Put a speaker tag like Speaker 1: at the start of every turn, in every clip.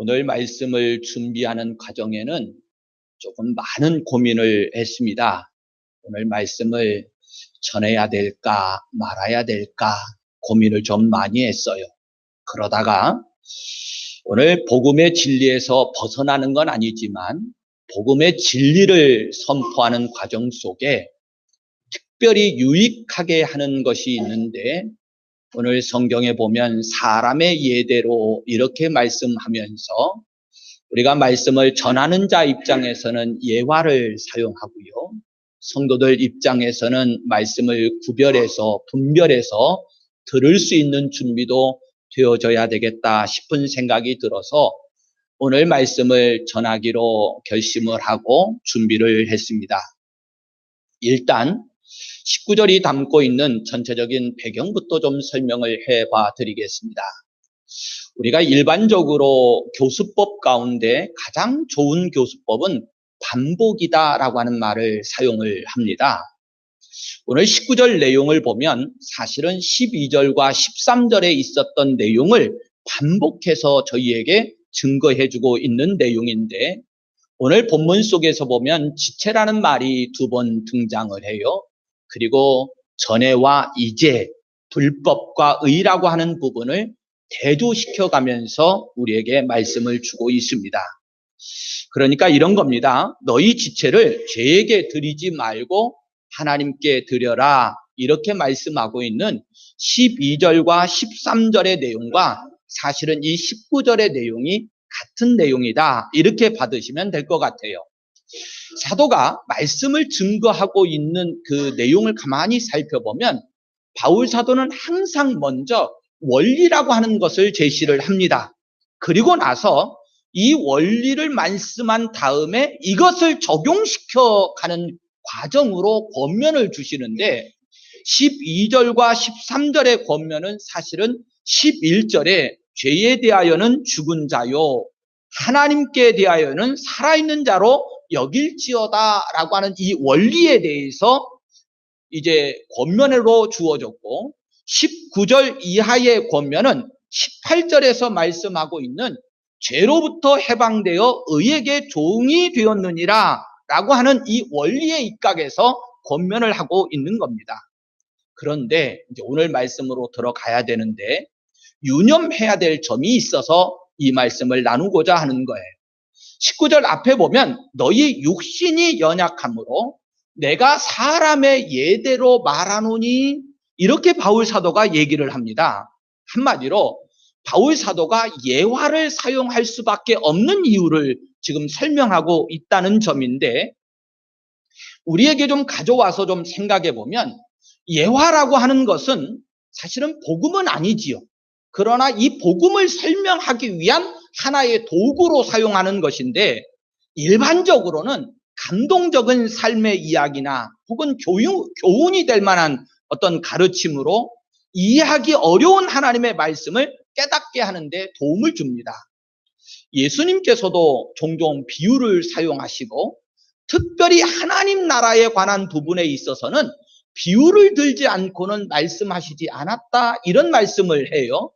Speaker 1: 오늘 말씀을 준비하는 과정에는 조금 많은 고민을 했습니다. 오늘 말씀을 전해야 될까 말아야 될까 고민을 좀 많이 했어요. 그러다가 오늘 복음의 진리에서 벗어나는 건 아니지만 복음의 진리를 선포하는 과정 속에 특별히 유익하게 하는 것이 있는데, 오늘 성경에 보면 사람의 예대로 이렇게 말씀하면서 우리가 말씀을 전하는 자 입장에서는 예화를 사용하고요, 성도들 입장에서는 말씀을 구별해서 분별해서 들을 수 있는 준비도 되어져야 되겠다 싶은 생각이 들어서 오늘 말씀을 전하기로 결심을 하고 준비를 했습니다. 일단 19절이 담고 있는 전체적인 배경부터 좀 설명을 해봐 드리겠습니다. 우리가 일반적으로 교수법 가운데 가장 좋은 교수법은 반복이다라고 하는 말을 사용을 합니다. 오늘 19절 내용을 보면 사실은 12절과 13절에 있었던 내용을 반복해서 저희에게 증거해주고 있는 내용인데, 오늘 본문 속에서 보면 지체라는 말이 2번 등장을 해요. 그리고 전에와 이제, 불법과 의라고 하는 부분을 대조시켜가면서 우리에게 말씀을 주고 있습니다. 그러니까 이런 겁니다. 너희 지체를 죄에게 드리지 말고 하나님께 드려라, 이렇게 말씀하고 있는 12절과 13절의 내용과 사실은 이 19절의 내용이 같은 내용이다, 이렇게 받으시면 될 것 같아요. 사도가 말씀을 증거하고 있는 그 내용을 가만히 살펴보면 바울 사도는 항상 먼저 원리라고 하는 것을 제시를 합니다. 그리고 나서 이 원리를 말씀한 다음에 이것을 적용시켜 가는 과정으로 권면을 주시는데, 12절과 13절의 권면은 사실은 11절에 죄에 대하여는 죽은 자요 하나님께 대하여는 살아있는 자로 여길지어다 라고 하는 이 원리에 대해서 이제 권면으로 주어졌고, 19절 이하의 권면은 18절에서 말씀하고 있는 죄로부터 해방되어 의에게 종이 되었느니라 라고 하는 이 원리의 입각에서 권면을 하고 있는 겁니다. 그런데 이제 오늘 말씀으로 들어가야 되는데, 유념해야 될 점이 있어서 이 말씀을 나누고자 하는 거예요. 19절 앞에 보면 너희 육신이 연약함으로 내가 사람의 예대로 말하노니, 이렇게 바울 사도가 얘기를 합니다. 한마디로 바울 사도가 예화를 사용할 수밖에 없는 이유를 지금 설명하고 있다는 점인데, 우리에게 좀 가져와서 좀 생각해 보면 예화라고 하는 것은 사실은 복음은 아니지요. 그러나 이 복음을 설명하기 위한 하나의 도구로 사용하는 것인데, 일반적으로는 감동적인 삶의 이야기나 혹은 교훈이 될 만한 어떤 가르침으로 이해하기 어려운 하나님의 말씀을 깨닫게 하는데 도움을 줍니다. 예수님께서도 종종 비유를 사용하시고, 특별히 하나님 나라에 관한 부분에 있어서는 비유를 들지 않고는 말씀하시지 않았다, 이런 말씀을 해요.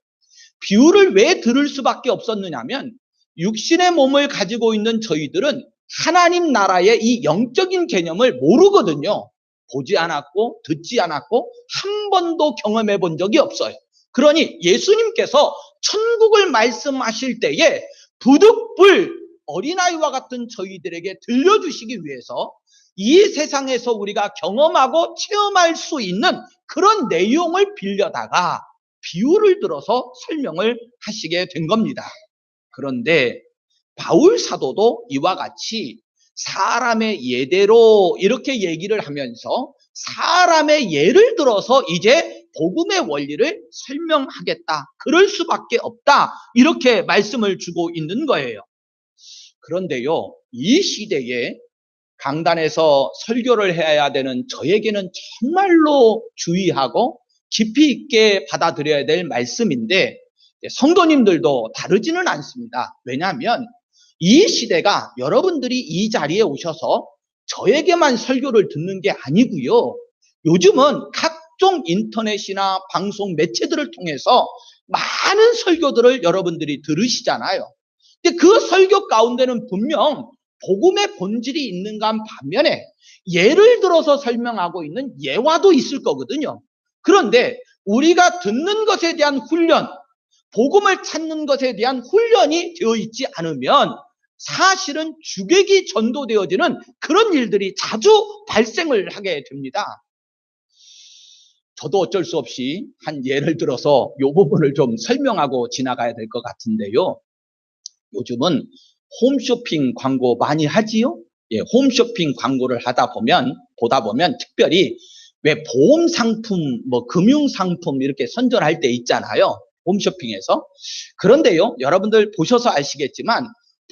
Speaker 1: 비유를 왜 들을 수밖에 없었느냐면, 육신의 몸을 가지고 있는 저희들은 하나님 나라의 이 영적인 개념을 모르거든요. 보지 않았고 듣지 않았고 한 번도 경험해 본 적이 없어요. 그러니 예수님께서 천국을 말씀하실 때에 부득불 어린아이와 같은 저희들에게 들려주시기 위해서 이 세상에서 우리가 경험하고 체험할 수 있는 그런 내용을 빌려다가 비유를 들어서 설명을 하시게 된 겁니다. 그런데 바울 사도도 이와 같이 사람의 예대로 이렇게 얘기를 하면서 사람의 예를 들어서 이제 복음의 원리를 설명하겠다, 그럴 수밖에 없다, 이렇게 말씀을 주고 있는 거예요. 그런데요, 이 시대에 강단에서 설교를 해야 되는 저에게는 정말로 주의하고 깊이 있게 받아들여야 될 말씀인데, 성도님들도 다르지는 않습니다. 왜냐하면 이 시대가 여러분들이 이 자리에 오셔서 저에게만 설교를 듣는 게 아니고요, 요즘은 각종 인터넷이나 방송 매체들을 통해서 많은 설교들을 여러분들이 들으시잖아요. 근데 그 설교 가운데는 분명 복음의 본질이 있는가 반면에 예를 들어서 설명하고 있는 예화도 있을 거거든요. 그런데 우리가 듣는 것에 대한 훈련, 복음을 찾는 것에 대한 훈련이 되어 있지 않으면 사실은 주객이 전도되어지는 그런 일들이 자주 발생을 하게 됩니다. 저도 어쩔 수 없이 한 예를 들어서 이 부분을 좀 설명하고 지나가야 될 것 같은데요. 요즘은 홈쇼핑 광고 많이 하지요? 예, 홈쇼핑 광고를 보다 보면 특별히 왜 보험 상품, 금융 상품 이렇게 선전할 때 있잖아요. 홈쇼핑에서. 그런데요, 여러분들 보셔서 아시겠지만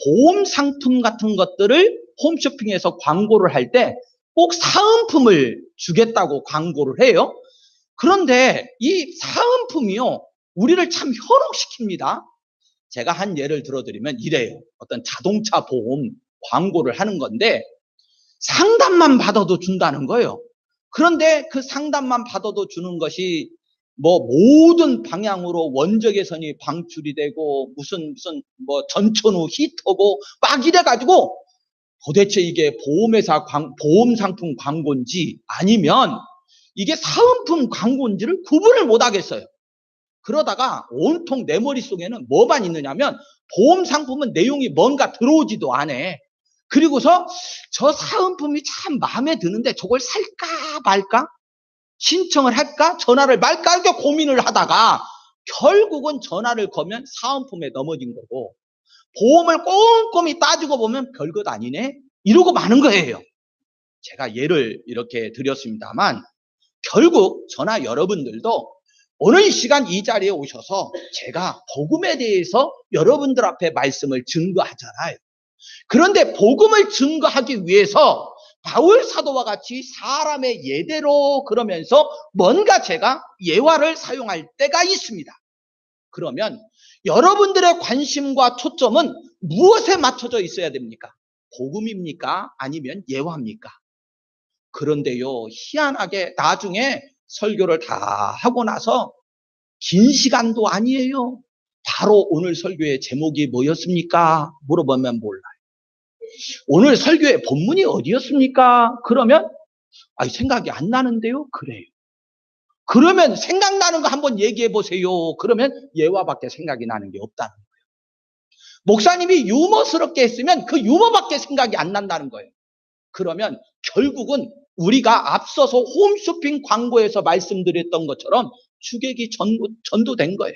Speaker 1: 보험 상품 같은 것들을 홈쇼핑에서 광고를 할 때 꼭 사은품을 주겠다고 광고를 해요. 그런데 이 사은품이요, 우리를 참 현혹시킵니다. 제가 한 예를 들어드리면 이래요. 어떤 자동차 보험 광고를 하는 건데 상담만 받아도 준다는 거예요. 그런데 그 상담만 받아도 주는 것이 모든 방향으로 원적외선이 방출이 되고 무슨 전천후 히터고 막 이래가지고 도대체 이게 보험 상품 광고인지 아니면 이게 사은품 광고인지를 구분을 못 하겠어요. 그러다가 온통 내 머릿속에는 뭐만 있느냐면 보험 상품은 내용이 뭔가 들어오지도 않아. 그리고서 저 사은품이 참 마음에 드는데 저걸 살까 말까? 신청을 할까? 전화를 말까? 이렇게 고민을 하다가 결국은 전화를 거면 사은품에 넘어진 거고 보험을 꼼꼼히 따지고 보면 별것 아니네? 이러고 마는 거예요. 제가 예를 이렇게 드렸습니다만 결국 저나 여러분들도 오늘 이 시간 이 자리에 오셔서 제가 복음에 대해서 여러분들 앞에 말씀을 증거하잖아요. 그런데 복음을 증거하기 위해서 바울 사도와 같이 사람의 예대로 그러면서 뭔가 제가 예화를 사용할 때가 있습니다. 그러면 여러분들의 관심과 초점은 무엇에 맞춰져 있어야 됩니까? 복음입니까? 아니면 예화입니까? 그런데요, 희한하게 나중에 설교를 다 하고 나서 긴 시간도 아니에요. 바로 오늘 설교의 제목이 뭐였습니까? 물어보면 몰라요. 오늘 설교의 본문이 어디였습니까? 그러면 생각이 안 나는데요. 그래요. 그러면 생각나는 거 한번 얘기해 보세요. 그러면 예화밖에 생각이 나는 게 없다는 거예요. 목사님이 유머스럽게 했으면 그 유머밖에 생각이 안 난다는 거예요. 그러면 결국은 우리가 앞서서 홈쇼핑 광고에서 말씀드렸던 것처럼 주객이 전도된 거예요.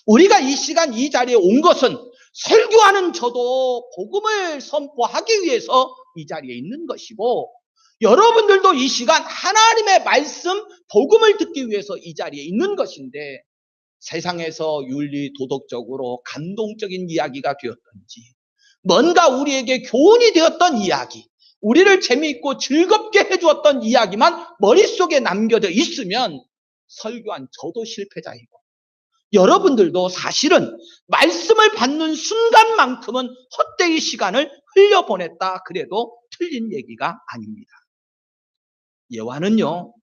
Speaker 1: 우리가 이 시간 이 자리에 온 것은 설교하는 저도 복음을 선포하기 위해서 이 자리에 있는 것이고 여러분들도 이 시간 하나님의 말씀 복음을 듣기 위해서 이 자리에 있는 것인데 세상에서 윤리 도덕적으로 감동적인 이야기가 되었던지 뭔가 우리에게 교훈이 되었던 이야기 우리를 재미있고 즐겁게 해주었던 이야기만 머릿속에 남겨져 있으면 설교한 저도 실패자이고 여러분들도 사실은 말씀을 받는 순간만큼은 헛되이 시간을 흘려보냈다 그래도 틀린 얘기가 아닙니다. 예화는요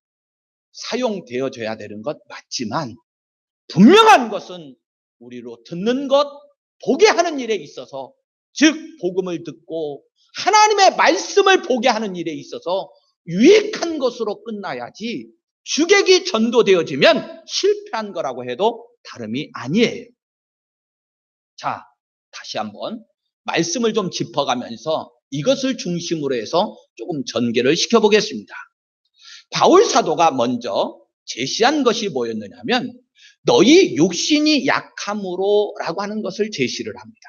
Speaker 1: 사용되어져야 되는 것 맞지만 분명한 것은 우리로 듣는 것 보게 하는 일에 있어서 즉 복음을 듣고 하나님의 말씀을 보게 하는 일에 있어서 유익한 것으로 끝나야지 주객이 전도되어지면 실패한 거라고 해도 다름이 아니에요. 자, 다시 한번 말씀을 좀 짚어가면서 이것을 중심으로 해서 조금 전개를 시켜보겠습니다. 바울 사도가 먼저 제시한 것이 뭐였느냐면 너희 육신이 약함으로 라고 하는 것을 제시를 합니다.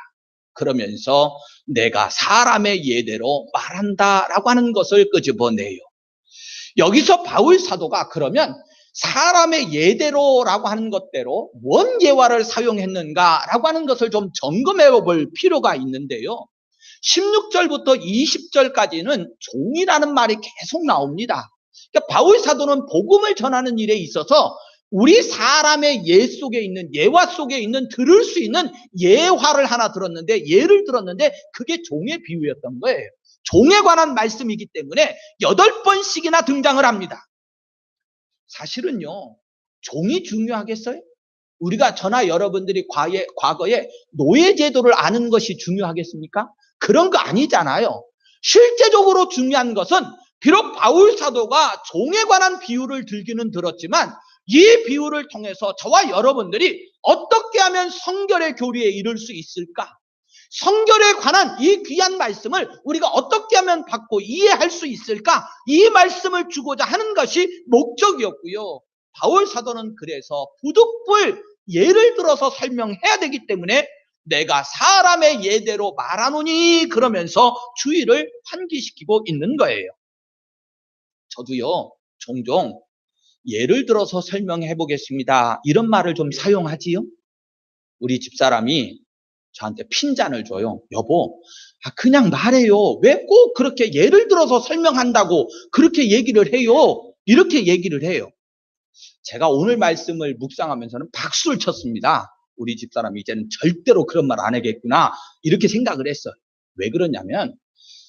Speaker 1: 그러면서 내가 사람의 예대로 말한다 라고 하는 것을 끄집어내요. 여기서 바울 사도가 그러면 사람의 예대로라고 하는 것대로 뭔 예화를 사용했는가라고 하는 것을 좀 점검해 볼 필요가 있는데요. 16절부터 20절까지는 종이라는 말이 계속 나옵니다. 그러니까 바울 사도는 복음을 전하는 일에 있어서 우리 사람의 예 속에 있는 예화 속에 있는 들을 수 있는 예화를 하나 들었는데 예를 들었는데 그게 종의 비유였던 거예요. 종에 관한 말씀이기 때문에 8번씩이나 등장을 합니다. 사실은요 종이 중요하겠어요? 우리가 저나 여러분들이 과거에 노예제도를 아는 것이 중요하겠습니까? 그런 거 아니잖아요. 실제적으로 중요한 것은 비록 바울 사도가 종에 관한 비유를 들기는 들었지만 이 비유를 통해서 저와 여러분들이 어떻게 하면 성결의 교리에 이를 수 있을까? 성결에 관한 이 귀한 말씀을 우리가 어떻게 하면 받고 이해할 수 있을까? 이 말씀을 주고자 하는 것이 목적이었고요. 바울 사도는 그래서 부득불 예를 들어서 설명해야 되기 때문에 내가 사람의 예대로 말하노니 그러면서 주의를 환기시키고 있는 거예요. 저도요, 종종 예를 들어서 설명해 보겠습니다. 이런 말을 좀 사용하지요. 우리 집사람이 저한테 핀잔을 줘요. 여보, 그냥 말해요. 왜 꼭 그렇게 예를 들어서 설명한다고 그렇게 얘기를 해요? 이렇게 얘기를 해요. 제가 오늘 말씀을 묵상하면서는 박수를 쳤습니다. 우리 집사람이 이제는 절대로 그런 말 안 하겠구나 이렇게 생각을 했어요. 왜 그러냐면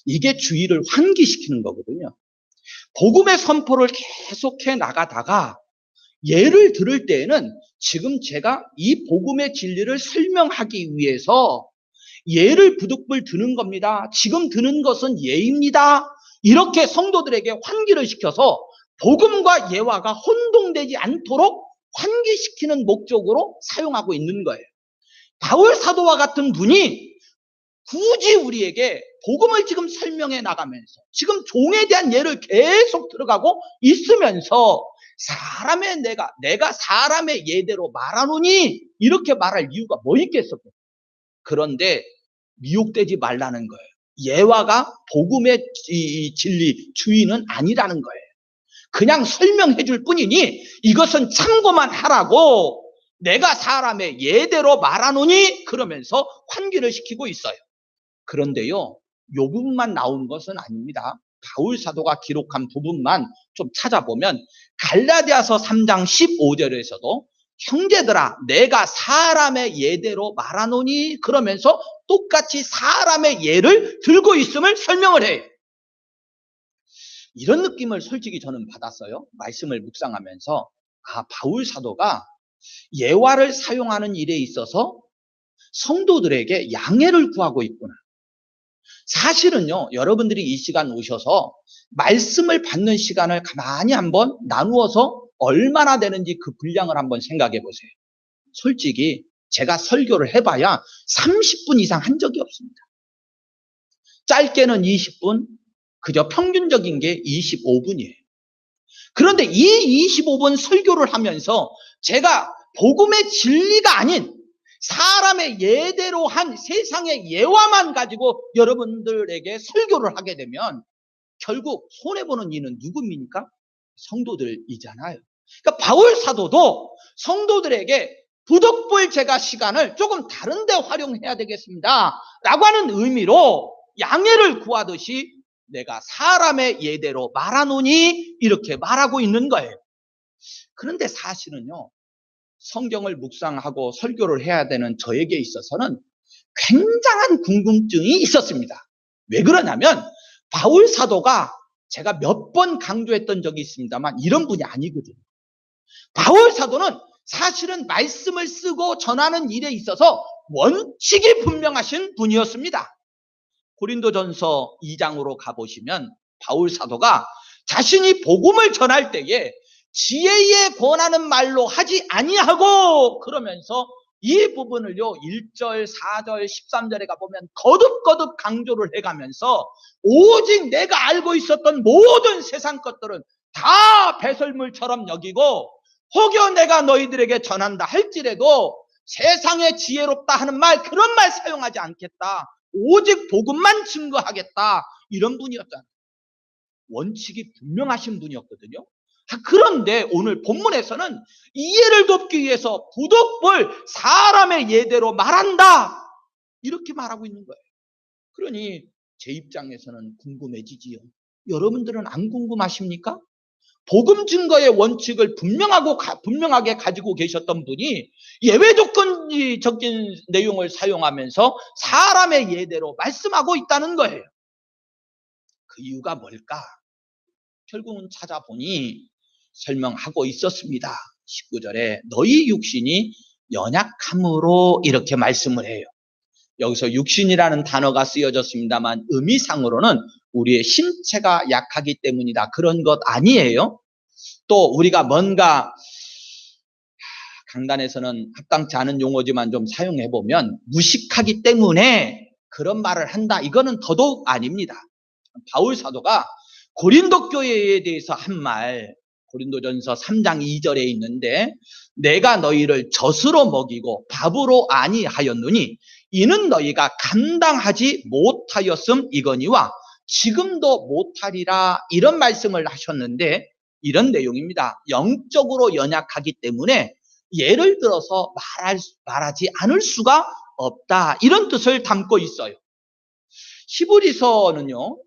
Speaker 1: 이게 주의를 환기시키는 거거든요. 복음의 선포를 계속해 나가다가 예를 들을 때에는 지금 제가 이 복음의 진리를 설명하기 위해서 예를 부득불 드는 겁니다. 지금 드는 것은 예입니다. 이렇게 성도들에게 환기를 시켜서 복음과 예화가 혼동되지 않도록 환기시키는 목적으로 사용하고 있는 거예요. 바울 사도와 같은 분이 굳이 우리에게 복음을 지금 설명해 나가면서 지금 종에 대한 예를 계속 들어가고 있으면서 내가 사람의 예대로 말하노니 이렇게 말할 이유가 뭐 있겠어? 그런데 미혹되지 말라는 거예요. 예화가 복음의 진리 주의는 아니라는 거예요. 그냥 설명해 줄 뿐이니 이것은 참고만 하라고 내가 사람의 예대로 말하노니 그러면서 환기를 시키고 있어요. 그런데요, 요 부분만 나온 것은 아닙니다. 바울 사도가 기록한 부분만 좀 찾아보면 갈라디아서 3장 15절에서도 형제들아 내가 사람의 예대로 말하노니 그러면서 똑같이 사람의 예를 들고 있음을 설명을 해요. 이런 느낌을 솔직히 저는 받았어요. 말씀을 묵상하면서 바울 사도가 예화를 사용하는 일에 있어서 성도들에게 양해를 구하고 있구나. 사실은요, 여러분들이 이 시간 오셔서 말씀을 받는 시간을 가만히 한번 나누어서 얼마나 되는지 그 분량을 한번 생각해 보세요. 솔직히 제가 설교를 해봐야 30분 이상 한 적이 없습니다. 짧게는 20분, 그저 평균적인 게 25분이에요. 그런데 이 25분 설교를 하면서 제가 복음의 진리가 아닌 사람의 예대로 한 세상의 예화만 가지고 여러분들에게 설교를 하게 되면 결국 손해보는 이는 누굽니까? 성도들이잖아요. 그러니까 바울 사도도 성도들에게 부득불 제가 시간을 조금 다른 데 활용해야 되겠습니다 라고 하는 의미로 양해를 구하듯이 내가 사람의 예대로 말하노니 이렇게 말하고 있는 거예요. 그런데 사실은요, 성경을 묵상하고 설교를 해야 되는 저에게 있어서는 굉장한 궁금증이 있었습니다. 왜 그러냐면 바울 사도가 제가 몇 번 강조했던 적이 있습니다만 이런 분이 아니거든요. 바울 사도는 사실은 말씀을 쓰고 전하는 일에 있어서 원칙이 분명하신 분이었습니다. 고린도전서 2장으로 가보시면 바울 사도가 자신이 복음을 전할 때에 지혜에 권하는 말로 하지 아니하고 그러면서 이 부분을요 1절, 4절, 13절에 가보면 거듭거듭 강조를 해가면서 오직 내가 알고 있었던 모든 세상 것들은 다 배설물처럼 여기고 혹여 내가 너희들에게 전한다 할지라도 세상에 지혜롭다 하는 말 그런 말 사용하지 않겠다. 오직 복음만 증거하겠다. 이런 분이었잖아요. 원칙이 분명하신 분이었거든요. 그런데 오늘 본문에서는 이해를 돕기 위해서 부득불 사람의 예대로 말한다. 이렇게 말하고 있는 거예요. 그러니 제 입장에서는 궁금해지지요. 여러분들은 안 궁금하십니까? 복음 증거의 원칙을 분명하게 가지고 계셨던 분이 예외 조건적인 내용을 사용하면서 사람의 예대로 말씀하고 있다는 거예요. 그 이유가 뭘까? 결국은 찾아보니 설명하고 있었습니다. 19절에 너희 육신이 연약함으로 이렇게 말씀을 해요. 여기서 육신이라는 단어가 쓰여졌습니다만 의미상으로는 우리의 신체가 약하기 때문이다. 그런 것 아니에요. 또 우리가 뭔가 강단에서는 합당치 않은 용어지만 좀 사용해보면 무식하기 때문에 그런 말을 한다. 이거는 더더욱 아닙니다. 바울 사도가 고린도 교회에 대해서 한 말, 고린도전서 3장 2절에 있는데 내가 너희를 젖으로 먹이고 밥으로 아니하였느니 이는 너희가 감당하지 못하였음 이거니와 지금도 못하리라 이런 말씀을 하셨는데 이런 내용입니다. 영적으로 연약하기 때문에 예를 들어서 말하지 않을 수가 없다. 이런 뜻을 담고 있어요. 히브리서는요,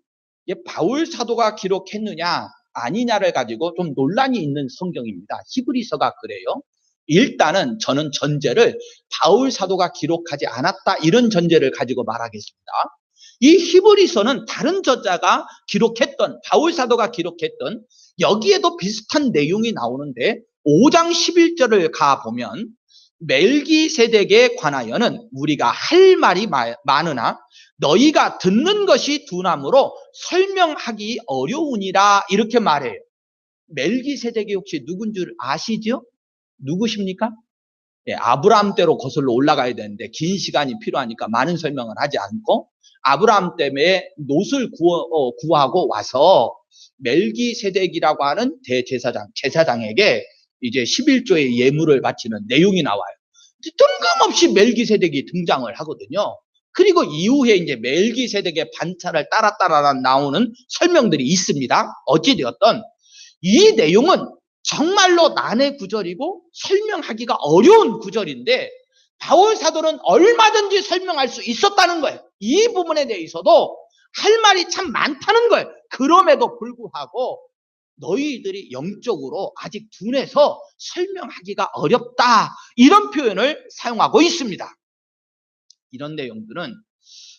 Speaker 1: 바울 사도가 기록했느냐 아니냐를 가지고 좀 논란이 있는 성경입니다. 히브리서가 그래요. 일단은 저는 전제를 바울 사도가 기록하지 않았다 이런 전제를 가지고 말하겠습니다. 이 히브리서는 다른 저자가 기록했던 바울 사도가 기록했던 여기에도 비슷한 내용이 나오는데 5장 11절을 가보면 멜기세덱에 관하여는 우리가 할 말이 많으나 너희가 듣는 것이 둔함으로 설명하기 어려우니라 이렇게 말해요. 멜기세덱이 혹시 누군 줄 아시죠? 누구십니까? 예, 아브라함 때로 거슬러 올라가야 되는데 긴 시간이 필요하니까 많은 설명을 하지 않고 아브라함 때문에 롯을 구하고 와서 멜기세덱이라고 하는 제사장에게 이제 11조의 예물을 바치는 내용이 나와요. 뜬금없이 멜기세덱이 등장을 하거든요. 그리고 이후에 이제 멜기세덱의 반차를 따라 나오는 설명들이 있습니다. 어찌되었던 이 내용은 정말로 난해 구절이고 설명하기가 어려운 구절인데 바울 사도는 얼마든지 설명할 수 있었다는 거예요. 이 부분에 대해서도 할 말이 참 많다는 거예요. 그럼에도 불구하고 너희들이 영적으로 아직 둔해서 설명하기가 어렵다. 이런 표현을 사용하고 있습니다. 이런 내용들은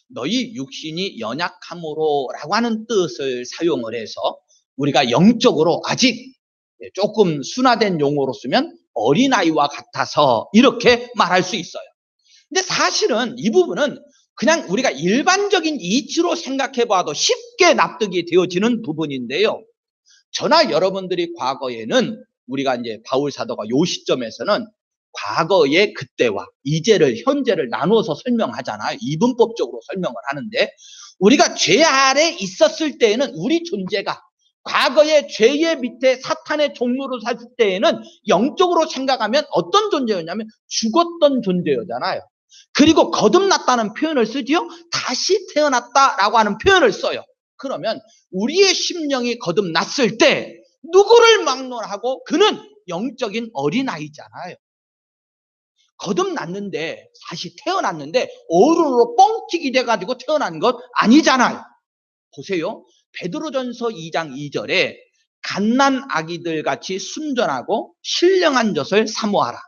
Speaker 1: 너희 육신이 연약함으로 라고 하는 뜻을 사용을 해서 우리가 영적으로 아직 조금 순화된 용어로 쓰면 어린아이와 같아서 이렇게 말할 수 있어요. 근데 사실은 이 부분은 그냥 우리가 일반적인 이치로 생각해 봐도 쉽게 납득이 되어지는 부분인데요. 저나 여러분들이 과거에는 우리가 이제 바울 사도가 요 시점에서는 과거의 그때와 이제를 현재를 나누어서 설명하잖아요. 이분법적으로 설명을 하는데 우리가 죄 아래 있었을 때에는 우리 존재가 과거의 죄의 밑에 사탄의 종로를 살 때에는 영적으로 생각하면 어떤 존재였냐면 죽었던 존재였잖아요. 그리고 거듭났다는 표현을 쓰지요. 다시 태어났다라고 하는 표현을 써요. 그러면 우리의 심령이 거듭났을 때 누구를 막론하고 그는 영적인 어린아이잖아요. 거듭났는데 다시 태어났는데 어른으로 뻥튀기 돼가지고 태어난 것 아니잖아요. 보세요. 베드로전서 2장 2절에 갓난 아기들 같이 순전하고 신령한 젖을 사모하라.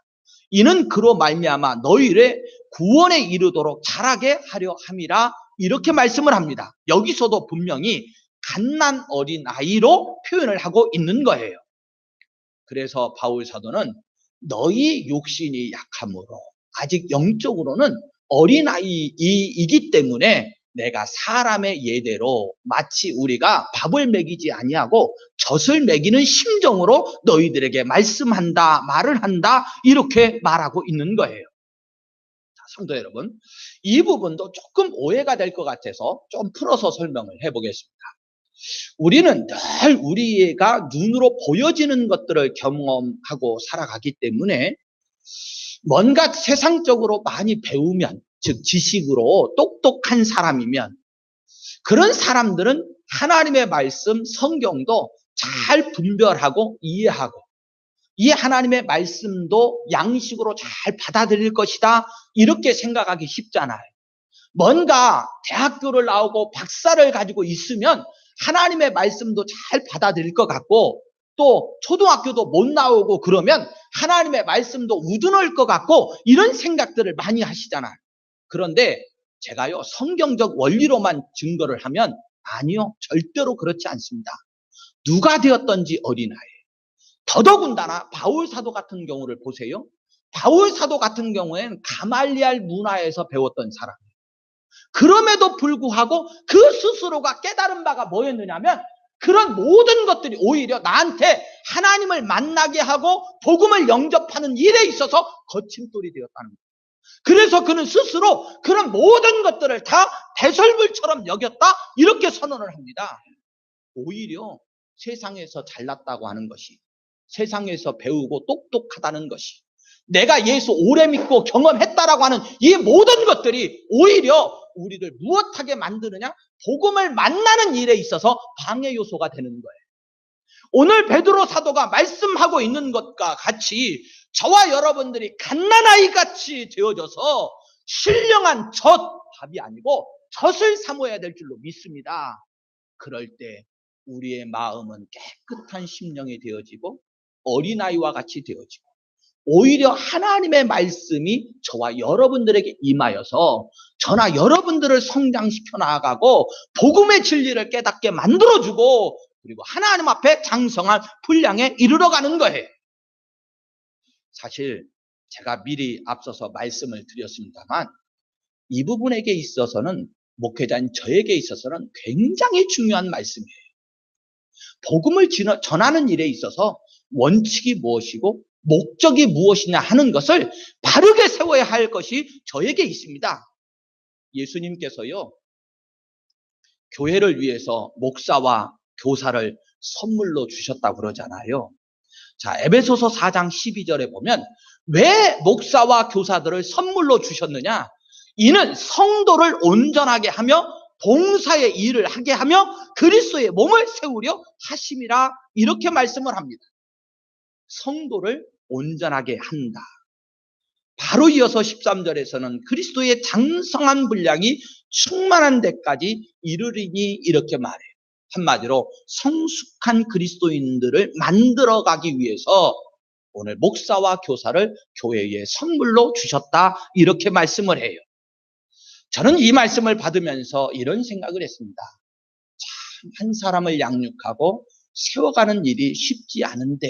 Speaker 1: 이는 그로 말미암아 너희를 구원에 이르도록 자라게 하려 함이라 이렇게 말씀을 합니다. 여기서도 분명히 갓난 어린 아이로 표현을 하고 있는 거예요. 그래서 바울 사도는 너희 육신이 약함으로 아직 영적으로는 어린아이이기 때문에 내가 사람의 예대로 마치 우리가 밥을 먹이지 아니하고 젖을 먹이는 심정으로 너희들에게 말씀한다, 말을 한다 이렇게 말하고 있는 거예요. 자, 성도 여러분, 이 부분도 조금 오해가 될 것 같아서 좀 풀어서 설명을 해보겠습니다. 우리는 늘 우리가 눈으로 보여지는 것들을 경험하고 살아가기 때문에 뭔가 세상적으로 많이 배우면, 즉 지식으로 똑똑한 사람이면 그런 사람들은 하나님의 말씀, 성경도 잘 분별하고 이해하고 이 하나님의 말씀도 양식으로 잘 받아들일 것이다 이렇게 생각하기 쉽잖아요. 뭔가 대학교를 나오고 박사를 가지고 있으면 하나님의 말씀도 잘 받아들일 것 같고 또 초등학교도 못 나오고 그러면 하나님의 말씀도 우둔할 것 같고 이런 생각들을 많이 하시잖아요. 그런데 제가요 성경적 원리로만 증거를 하면 아니요 절대로 그렇지 않습니다. 누가 되었던지 어린아이 더더군다나 바울 사도 같은 경우를 보세요. 바울 사도 같은 경우에는 가말리알 문화에서 배웠던 사람이에요. 그럼에도 불구하고 그 스스로가 깨달은 바가 뭐였느냐면 그런 모든 것들이 오히려 나한테 하나님을 만나게 하고 복음을 영접하는 일에 있어서 거침돌이 되었다는 거예요. 그래서 그는 스스로 그런 모든 것들을 다 배설물처럼 여겼다 이렇게 선언을 합니다. 오히려 세상에서 잘났다고 하는 것이, 세상에서 배우고 똑똑하다는 것이, 내가 예수 오래 믿고 경험했다라고 하는 이 모든 것들이 오히려 우리를 무엇하게 만드느냐? 복음을 만나는 일에 있어서 방해 요소가 되는 거예요. 오늘 베드로 사도가 말씀하고 있는 것과 같이 저와 여러분들이 갓난아이 같이 되어져서 신령한 밥이 아니고 젖을 사모해야 될 줄로 믿습니다. 그럴 때 우리의 마음은 깨끗한 심령이 되어지고 어린아이와 같이 되어지고 오히려 하나님의 말씀이 저와 여러분들에게 임하여서 저나 여러분들을 성장시켜 나아가고 복음의 진리를 깨닫게 만들어주고 그리고 하나님 앞에 장성한 분량에 이르러가는 거예요. 사실 제가 미리 앞서서 말씀을 드렸습니다만 이 부분에게 있어서는 목회자인 저에게 있어서는 굉장히 중요한 말씀이에요. 복음을 전하는 일에 있어서 원칙이 무엇이고 목적이 무엇이냐 하는 것을 바르게 세워야 할 것이 저에게 있습니다. 예수님께서요, 교회를 위해서 목사와 교사를 선물로 주셨다고 그러잖아요. 자, 에베소서 4장 12절에 보면 왜 목사와 교사들을 선물로 주셨느냐? 이는 성도를 온전하게 하며 봉사의 일을 하게 하며 그리스도의 몸을 세우려 하심이라 이렇게 말씀을 합니다. 성도를 온전하게 한다. 바로 이어서 13절에서는 그리스도의 장성한 분량이 충만한 데까지 이르리니 이렇게 말해요. 한마디로 성숙한 그리스도인들을 만들어가기 위해서 오늘 목사와 교사를 교회에 선물로 주셨다 이렇게 말씀을 해요. 저는 이 말씀을 받으면서 이런 생각을 했습니다. 참 한 사람을 양육하고 세워가는 일이 쉽지 않은데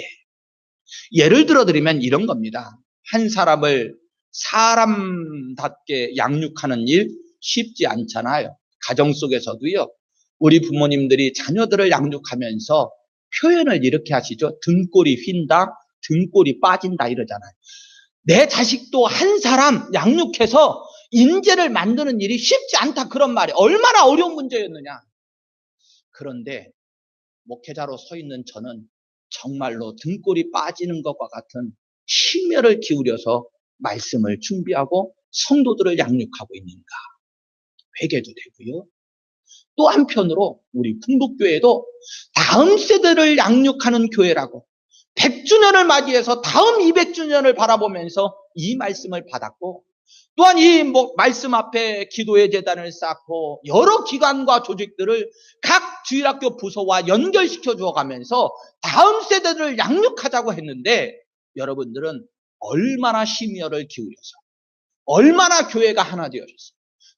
Speaker 1: 예를 들어 드리면 이런 겁니다. 한 사람을 사람답게 양육하는 일 쉽지 않잖아요. 가정 속에서도요. 우리 부모님들이 자녀들을 양육하면서 표현을 이렇게 하시죠. 등골이 휜다, 등골이 빠진다 이러잖아요. 내 자식도 한 사람 양육해서 인재를 만드는 일이 쉽지 않다 그런 말이 얼마나 어려운 문제였느냐. 그런데 목회자로 서 있는 저는 정말로 등골이 빠지는 것과 같은 심혈을 기울여서 말씀을 준비하고 성도들을 양육하고 있는가 회개도 되고요. 또 한편으로 우리 풍북교회도 다음 세대를 양육하는 교회라고 100주년을 맞이해서 다음 200주년을 바라보면서 이 말씀을 받았고 또한 이 말씀 앞에 기도의 제단을 쌓고 여러 기관과 조직들을 각 주일학교 부서와 연결시켜 주어가면서 다음 세대를 양육하자고 했는데 여러분들은 얼마나 심혈을 기울여서 얼마나 교회가 하나 되어져서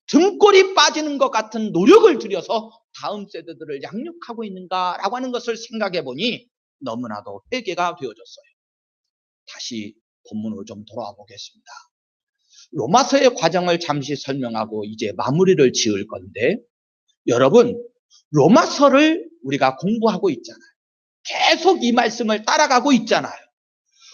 Speaker 1: 등골이 빠지는 것 같은 노력을 들여서 다음 세대들을 양육하고 있는가라고 하는 것을 생각해 보니 너무나도 회개가 되어졌어요. 다시 본문으로 좀 돌아와 보겠습니다. 로마서의 과정을 잠시 설명하고 이제 마무리를 지을 건데 여러분 로마서를 우리가 공부하고 있잖아요. 계속 이 말씀을 따라가고 있잖아요.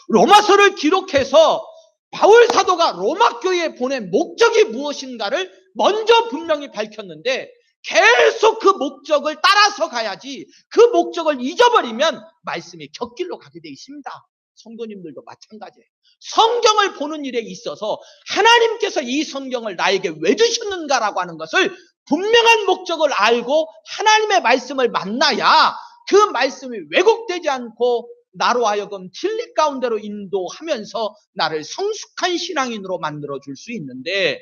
Speaker 1: 로마서를 기록해서 바울 사도가 로마 교회에 보낸 목적이 무엇인가를 먼저 분명히 밝혔는데 계속 그 목적을 따라서 가야지 그 목적을 잊어버리면 말씀이 곁길로 가게 돼 있습니다. 성도님들도 마찬가지예요. 성경을 보는 일에 있어서 하나님께서 이 성경을 나에게 왜 주셨는가라고 하는 것을 분명한 목적을 알고 하나님의 말씀을 만나야 그 말씀이 왜곡되지 않고 나로 하여금 진리 가운데로 인도하면서 나를 성숙한 신앙인으로 만들어줄 수 있는데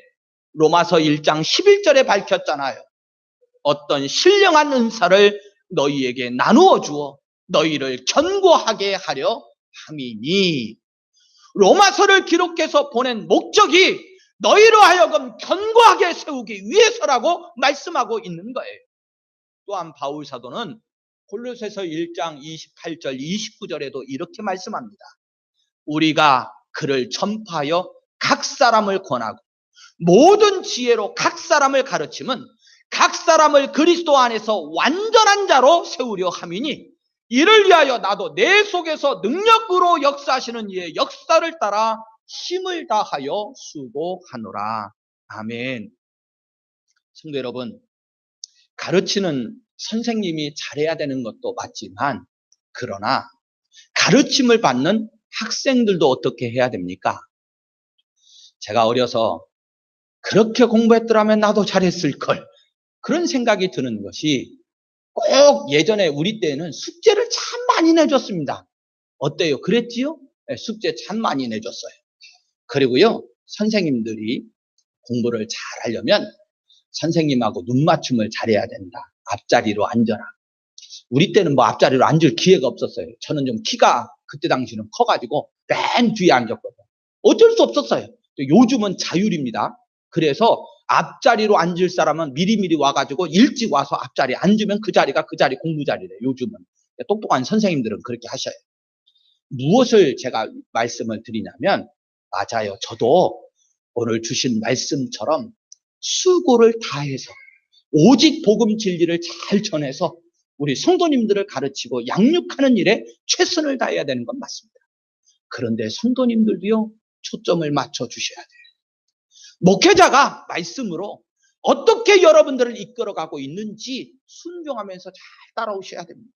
Speaker 1: 로마서 1장 11절에 밝혔잖아요. 어떤 신령한 은사를 너희에게 나누어 주어 너희를 견고하게 하려 함이니 로마서를 기록해서 보낸 목적이 너희로 하여금 견고하게 세우기 위해서라고 말씀하고 있는 거예요. 또한 바울 사도는 골로새서 1장 28절 29절에도 이렇게 말씀합니다. 우리가 그를 전파하여 각 사람을 권하고 모든 지혜로 각 사람을 가르침은 각 사람을 그리스도 안에서 완전한 자로 세우려 함이니 이를 위하여 나도 내 속에서 능력으로 역사하시는 이의 역사를 따라 힘을 다하여 수고하노라. 아멘. 성도 여러분, 가르치는 선생님이 잘해야 되는 것도 맞지만 그러나 가르침을 받는 학생들도 어떻게 해야 됩니까? 제가 어려서 그렇게 공부했더라면 나도 잘했을 걸. 그런 생각이 드는 것이 꼭 예전에 우리 때는 숙제를 참 많이 내줬습니다. 어때요? 그랬지요? 네, 숙제 참 많이 내줬어요. 그리고요, 선생님들이 공부를 잘 하려면 선생님하고 눈맞춤을 잘해야 된다. 앞자리로 앉아라. 우리 때는 뭐 앞자리로 앉을 기회가 없었어요. 저는 좀 키가 그때 당시는 커가지고 맨 뒤에 앉았거든요. 어쩔 수 없었어요. 요즘은 자율입니다. 그래서 앞자리로 앉을 사람은 미리미리 와가지고 일찍 와서 앞자리에 앉으면 그 자리가 그 자리 공부 자리래요. 요즘은. 똑똑한 선생님들은 그렇게 하셔요. 무엇을 제가 말씀을 드리냐면 맞아요. 저도 오늘 주신 말씀처럼 수고를 다해서 오직 복음 진리를 잘 전해서 우리 성도님들을 가르치고 양육하는 일에 최선을 다해야 되는 건 맞습니다. 그런데 성도님들도요, 초점을 맞춰 주셔야 돼요. 목회자가 말씀으로 어떻게 여러분들을 이끌어가고 있는지 순종하면서 잘 따라오셔야 됩니다.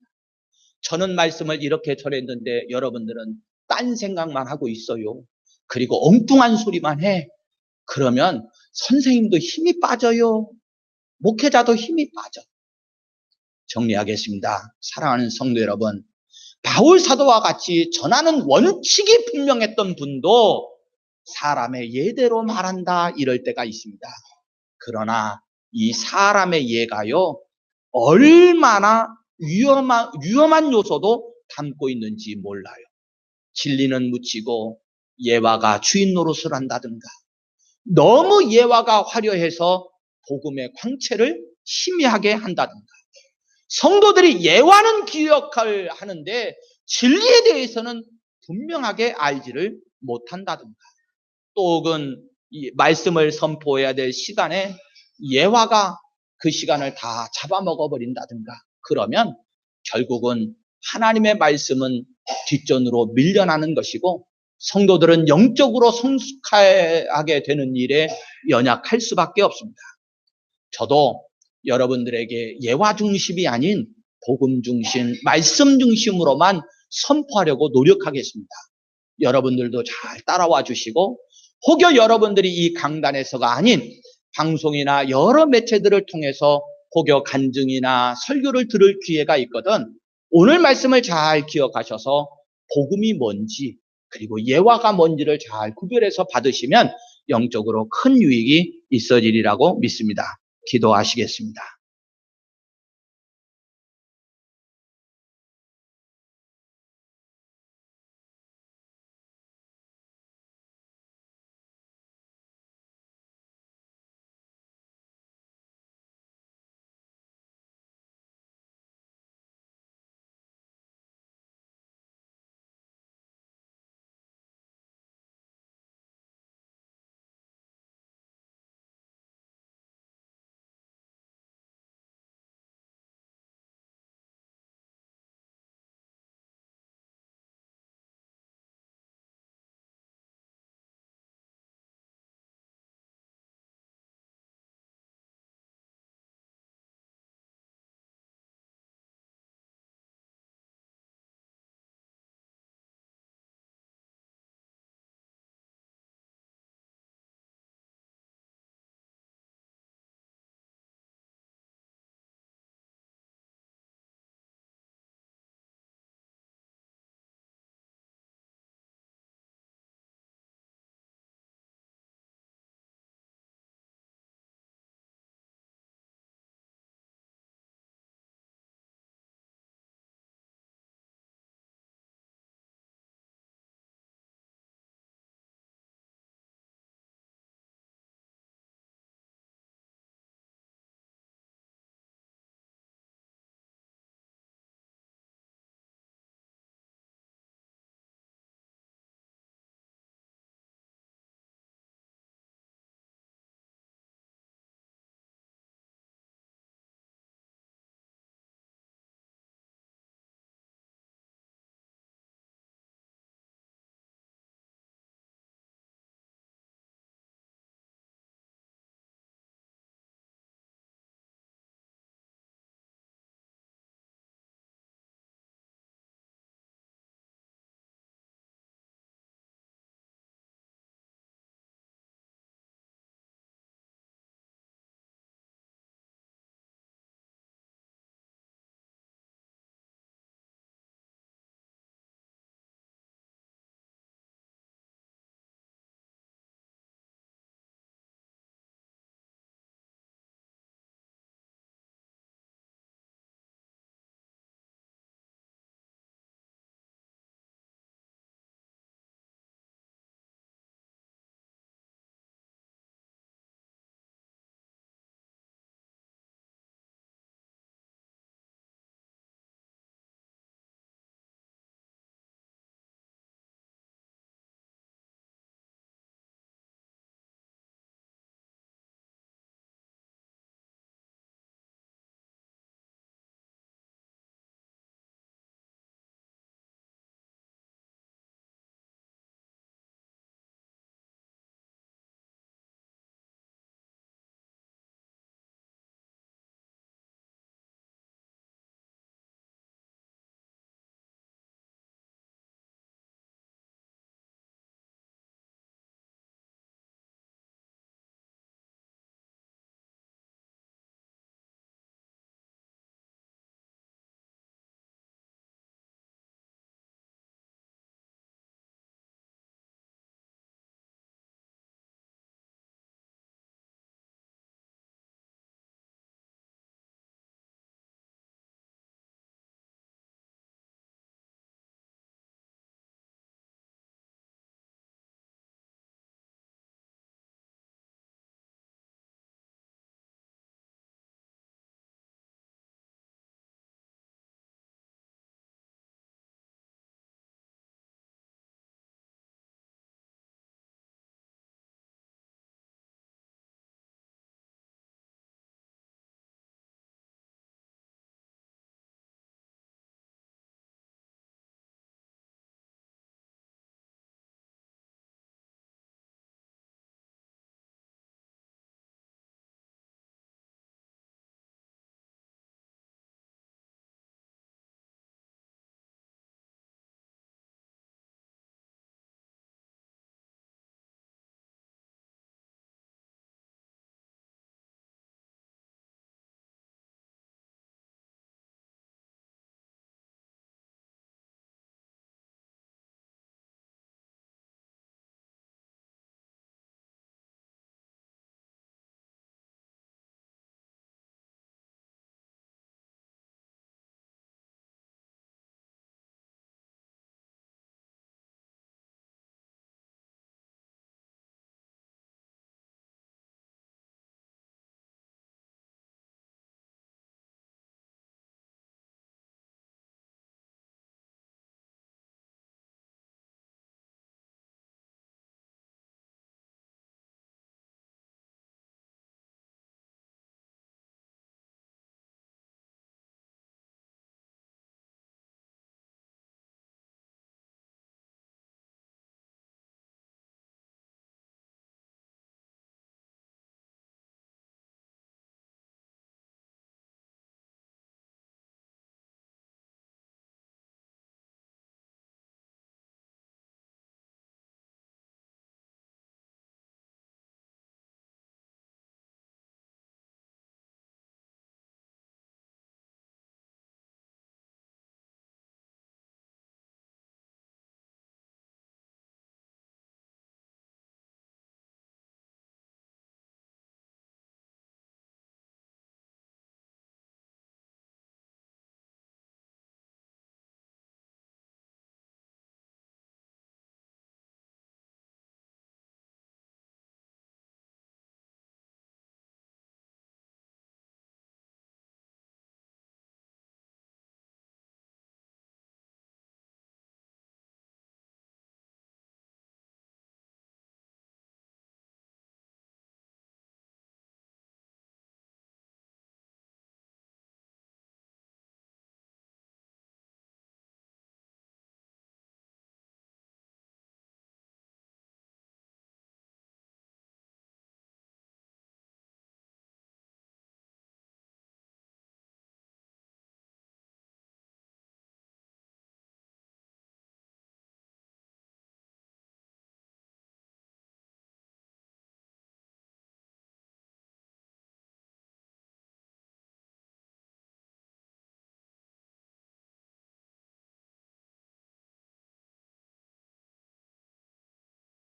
Speaker 1: 저는 말씀을 이렇게 전했는데 여러분들은 딴 생각만 하고 있어요. 그리고 엉뚱한 소리만 해. 그러면 선생님도 힘이 빠져요. 목회자도 힘이 빠져. 정리하겠습니다. 사랑하는 성도 여러분, 바울 사도와 같이 전하는 원칙이 분명했던 분도 사람의 예대로 말한다 이럴 때가 있습니다. 그러나 이 사람의 예가요, 얼마나 위험한 요소도 담고 있는지 몰라요. 진리는 묻히고 예화가 주인 노릇을 한다든가 너무 예화가 화려해서 복음의 광채를 희미하게 한다든가 성도들이 예화는 기억을 하는데 진리에 대해서는 분명하게 알지를 못한다든가 또 혹은 이 말씀을 선포해야 될 시간에 예화가 그 시간을 다 잡아먹어버린다든가 그러면 결국은 하나님의 말씀은 뒷전으로 밀려나는 것이고 성도들은 영적으로 성숙하게 되는 일에 연약할 수밖에 없습니다. 저도 여러분들에게 예화 중심이 아닌 복음 중심, 말씀 중심으로만 선포하려고 노력하겠습니다. 여러분들도 잘 따라와 주시고 혹여 여러분들이 이 강단에서가 아닌 방송이나 여러 매체들을 통해서 혹여 간증이나 설교를 들을 기회가 있거든 오늘 말씀을 잘 기억하셔서 복음이 뭔지 그리고 예화가 뭔지를 잘 구별해서 받으시면 영적으로 큰 유익이 있어지리라고 믿습니다. 기도하시겠습니다.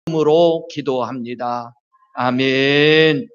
Speaker 1: 이름으로 기도합니다. 아멘.